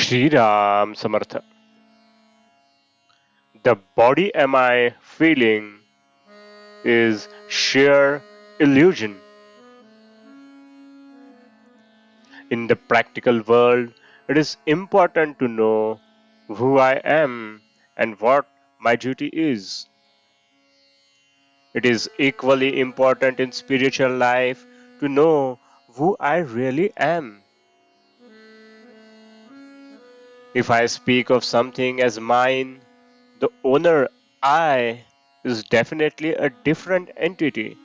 Shri Ram Samartha. The body am I feeling is sheer illusion. In the practical world, it is important to know who I am and what my duty is. It is equally important in spiritual life to know who I really am. If I speak of something as mine, the owner I is definitely a different entity.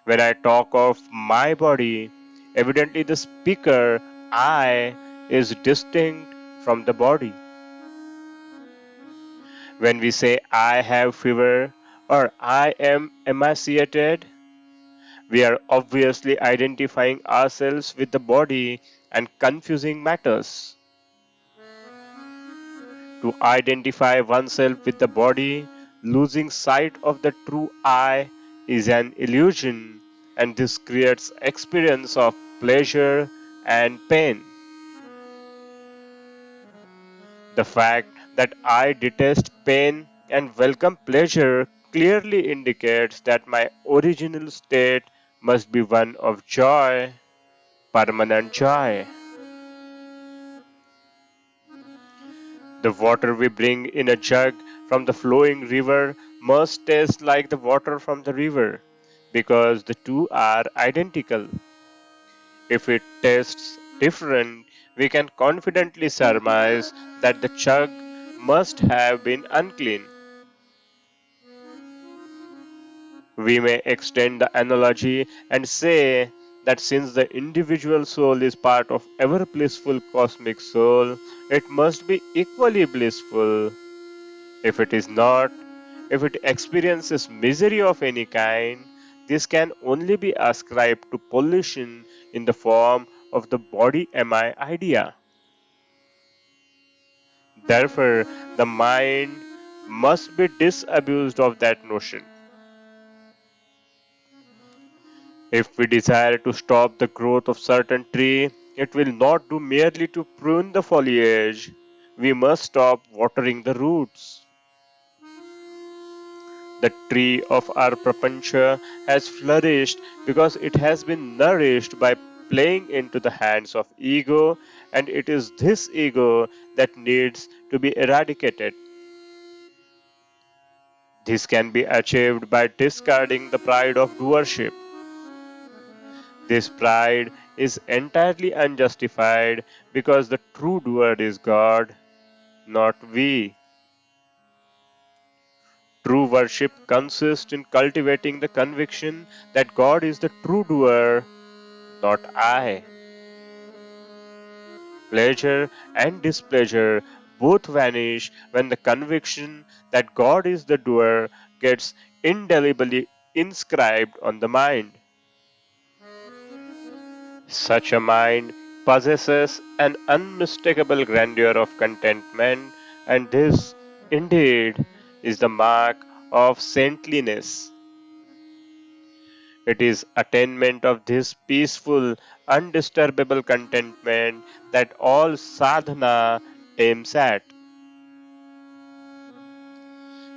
When I talk of my body, evidently the speaker I is distinct from the body. When we say I have fever or I am emaciated, we are obviously identifying ourselves with the body and confusing matters. To identify oneself with the body, losing sight of the true I is an illusion, and this creates experience of pleasure and pain. The fact that I detest pain and welcome pleasure clearly indicates that my original state must be one of joy, permanent joy. The water we bring in a jug from the flowing river must taste like the water from the river because the two are identical. If it tastes different, we can confidently surmise that the jug must have been unclean. We may extend the analogy and say that since the individual soul is part of ever blissful cosmic soul, it must be equally blissful. If it is not, if it experiences misery of any kind, this can only be ascribed to pollution in the form of the body am I idea. Therefore, the mind must be disabused of that notion. If we desire to stop the growth of certain tree, it will not do merely to prune the foliage. We must stop watering the roots. The tree of our prapancha has flourished because it has been nourished by playing into the hands of ego, and it is this ego that needs to be eradicated. This can be achieved by discarding the pride of doership. This pride is entirely unjustified because the true doer is God, not we. True worship consists in cultivating the conviction that God is the true doer, not I. Pleasure and displeasure both vanish when the conviction that God is the doer gets indelibly inscribed on the mind. Such a mind possesses an unmistakable grandeur of contentment, and this, indeed, is the mark of saintliness. It is attainment of this peaceful, undisturbable contentment that all sadhana aims at.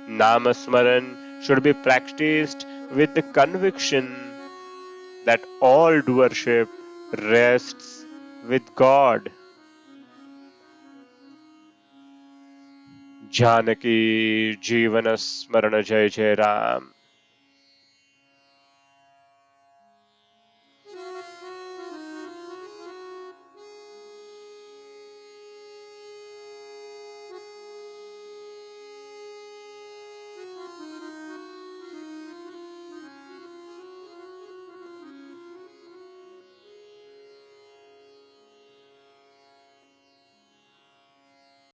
Namasmaran should be practiced with the conviction that all doership rests with God. Janaki Jeevana Smarana Jai Jai Ram.